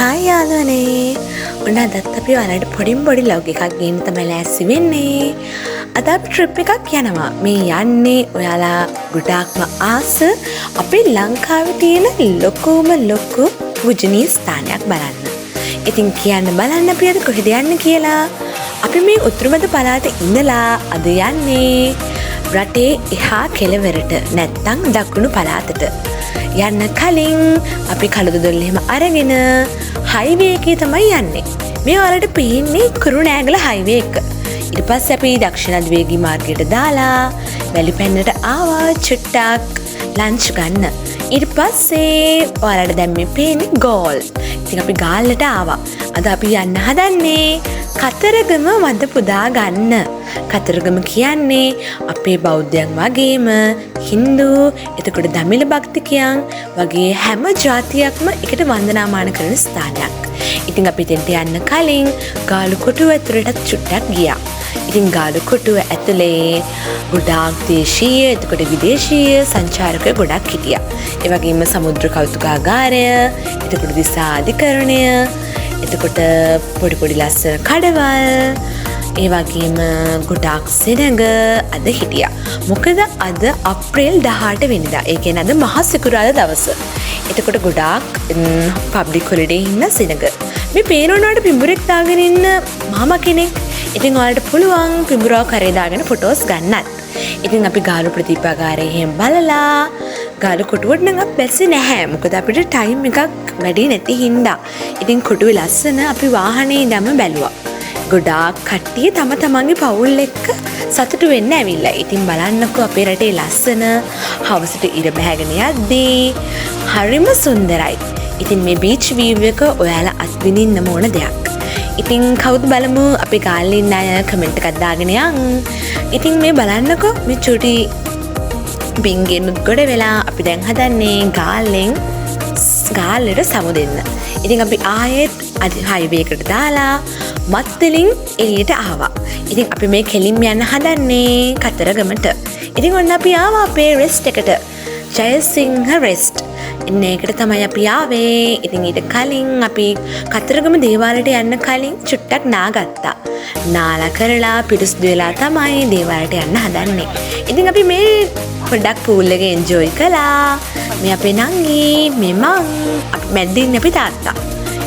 Hi යාළුවනේ. ඔන්න අදත් අපි ඔයාලට පොඩි ලොග් එකක් ගේන්න තමයි ලෑස්ති වෙන්නේ. අද අපි ට්‍රිප් එකක් යනවා. මේ යන්නේ ඔයාලා ගොඩාක්ම ආස අපේ ලංකාවේ තියෙන ලොකු පූජනීය ස්ථානයක් බලන්න. ඉතින් බලන්න අපි අද කොහෙද යන්නේ කියලා. අපි මේ උතුරුමැද පළාතේ ඉඳලා අද යන්නේ රටේ එහා කෙළවරට නැත්තම් දකුණු පළාතට. යන්න කලින් අපි කළුදොල්ල එහෙම අරගෙන හයිවේ එකේ තමයි යන්නේ. මේ ඔයාලට පේන්නේ කුරුණෑගල හයිවේ එක. ඊට පස්සේ අපි දක්ෂිණ අධිවේගී මාර්ගයට දාලා වැලිපැන්නට ආවා චුට්ටක් ලන්ච් ගන්න. ඊට පස්සේ ඔයාලට දැන් මේ පේන්නේ ගෝල්. ඉතින් අපි ගාල්ලට ආවා. අද අපි යන්න හදන්නේ කතරගම වඳ පුදා ගන්න. කතරගම කියන්නේ අපේ බෞද්ධයන් වගේම හින්දු එතකොට දමිළ භක්තිකයන් වගේ හැම ජාතියක්ම එකට වන්දනාමාන කරන ස්ථානයක්. ඉතින් අපි එතනට යන්න කලින් ගාලුකොටුව ඇතුළටත් චුට්ටක් ගියා. ඉතින් ගාලුකොටුව ඇතුලේ ගොඩාක් දේශීය එතකොට විදේශීය සංචාරකයෝ ගොඩක් හිටියා. ඒ වගේම සමුද්‍ර කෞතුකාගාරය, එතකොට දිසා අධිකරණය, එතකොට පොඩි ලස්සන කඩවල්, ඒ වගේම ගොඩාක් සෙනඟ අද හිටියා. මොකද අද අප්‍රේල් 18 වෙනිදා. ඒ කියන්නේ අද මහා සිකුරාදා දවස. එතකොට ගොඩාක් පබ්ලික් හොලිඩේ ඉන්න සෙනඟ. මේ පේනවනට පිඹුරෙක් දාගෙන ඉන්න මාමා කෙනෙක්. ඉතින් ඔයාලට පුළුවන් පිඹුරව කරේ දාගෙන ෆොටෝස් ගන්නත්. ඉතින් අපි ගාලු ප්‍රතිපාගාරය එහෙම බලලා ගාලු කොටුවට නම් බැස්සේ නැහැ. මොකද අපිට ටයිම් එකක් වැඩි නැති හින්දා. ඉතින් කොටුවේ ලස්සන අපි වාහනේ ඉඳන්ම බැලුවා. ගොඩාක් කට්ටිය තමන්ගේ පවුල් එක්ක සතුටු වෙන්න ඇවිල්ලා. ඉතින් බලන්නකෝ අපේ රටේ ලස්සන හවසට ඉර බැහැගෙන යද්දී හරිම සුන්දරයි. ඉතින් මේ බීච් වීව් එක ඔයාලා අත්විඳින්න ඕන දෙයක්. ඉතින් කවුද බලමු අපි ගාල්ලේ ඉන්න අය කමෙන්ට් එකක් දාගෙන යන්. ඉතින් මේ බලන්නකෝ මේ චුටි බින්ගෙනුත් ගොඩ වෙලා අපි දැන් හදන්නේ ගාල්ලට සමුදෙන්න. ඉතින් අපි ආයෙත් හයිවේ එකට දාලා මත්තලින් එළියට ආවා. ඉතින් අපි මේ කෙලින්ම යන්න හදන්නේ කතරගමට. ඉතින් ඔන්න අපි ආවා අපේ රෙස්ට් එකට. ජයසිංහ රෙස්ට්. ඉන්න එකට තමයි අපි ආවේ. ඉතින් ඊට කලින් අපි කතරගම දේවාලයට යන්න කලින් චුට්ටක් නාගත්තා. නාලා කරලා පිරිසිදු වෙලා තමයි දේවාලයට යන්න හදන්නේ. ඉතින් අපි මේ පොඩ්ඩක් පූල් එක එන්ජොයි කළා. මේ අපේ නංගි, මේ මං, අපි මැද්දින් අපි තාත්තා.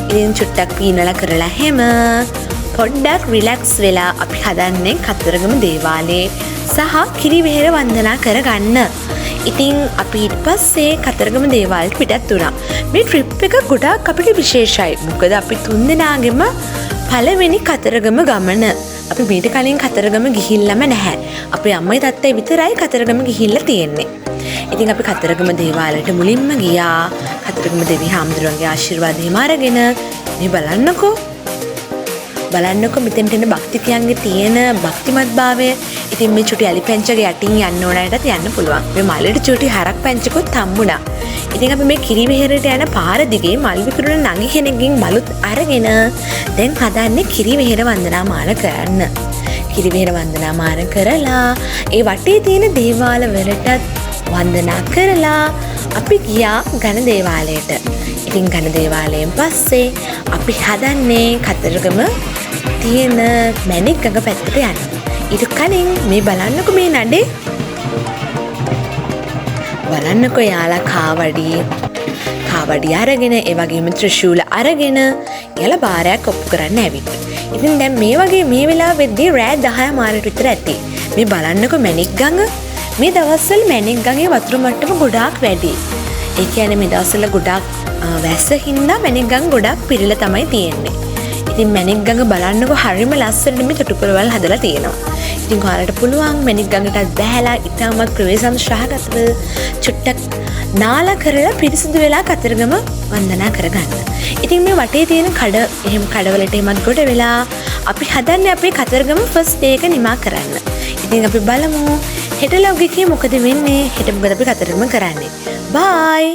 ඉතින් චුට්ටක් පීනලා කරලා හැම පොඩ්ඩක් රිලැක්ස් වෙලා අපි හදන්නේ කතරගම දේවාලයේ සහ කිරිවෙහෙර වන්දනා කරගන්න. ඉතින් අපි ඊට පස්සේ කතරගම දේවාලයට පිටත් වුණා. මේ ට්‍රිප් එක ගොඩාක් අපිට විශේෂයි. මොකද අපි තුන්දෙනාගෙම පළවෙනි කතරගම ගමන. අපි මීට කලින් කතරගම ගිහිල්ලාම නැහැ. අපේ අම්මයි තාත්තයි විතරයි කතරගම ගිහිල්ලා තියෙන්නේ. ඉතින් අපි කතරගම දේවාලයට මුලින්ම ගියා. කතරගම දෙවි හාමුදුරුවන්ගේ ආශිර්වාදයම අරගෙන මේ බලන්නකෝ මෙතෙන්ට එන භක්තිකයන්ගේ තියෙන භක්තිමත් භාවය. ඉතින් මේ චුටි අලි පැංචගේ යටින් යන්න ඕනටත් යන්න පුළුවන්. මේ මලෙට චුටි හරක් පැංචකුත් හම්බුණා. ඉතින් අපි මේ කිරිවෙහෙරට යන පාර දිගේ මල් විකුණන නංගි කෙනෙක්ගෙන් මලුත් අරගෙන දැන් හදන්නේ කිරිවෙහෙර වන්දනාමාන කරන්න. කිරිවෙහෙර වන්දනාමාන කරලා ඒ වටේ තියෙන දේවාල වලටත් වන්දනා කරලා අපි ගියා ඝන දේවාලයට. ඉතින් ඝන දේවාලයෙන් පස්සේ අපි හදන්නේ කතරගම තියෙන මැණික් ගඟ පැත්තට යන්න. ඊට කලින් මේ බලන්නකෝ මේ නඩේ. බලන්නකෝ යාලා කාවඩි අරගෙන ඒ වගේම ත්‍රිශූල අරගෙන යාලා බාරයක් ඔප්පු කරන්න ඇවිත්. ඉතින් දැන් මේ වගේ මේ වෙලාවෙදී රෑ 10 මාරට විතර ඇති. මේ බලන්නකෝ මැණික් ගඟ. මේ දවස්වල මැණික් ගඟේ වතුර මට්ටම ගොඩාක් වැඩි. ඒ කියන්නේ මේ දවස්වල ගොඩාක් වැස්ස හින්දා මැණික් ගඟ ගොඩාක් පිරීලා තමයි තියෙන්නේ. ඉතින් මැණික් ගඟ බලන්නකෝ හරියම ලස්සනට මේ තොටුපළවල් හදලා තියෙනවා. ඉතින් ඔයාලට පුළුවන් මැණික් ගඟටත් බැහැලා ඉතාමත් ප්‍රවේශම් ශ්‍රාහකත්ව චුට්ටක් නාලා කරලා පිරිසිදු වෙලා කතරගම වන්දනා කරගන්න. ඉතින් මේ වටේ තියෙන කඩවලට එමත් ගොඩ වෙලා අපි හදන්නේ අපේ කතරගම ෆස්ට් ඩේ එක නිමා කරන්න. ඉතින් අපි බලමු හෙට ලොග් එකේ මොකද වෙන්නේ. හෙට මොකද අපි කතරගම කරන්නේ. බයි.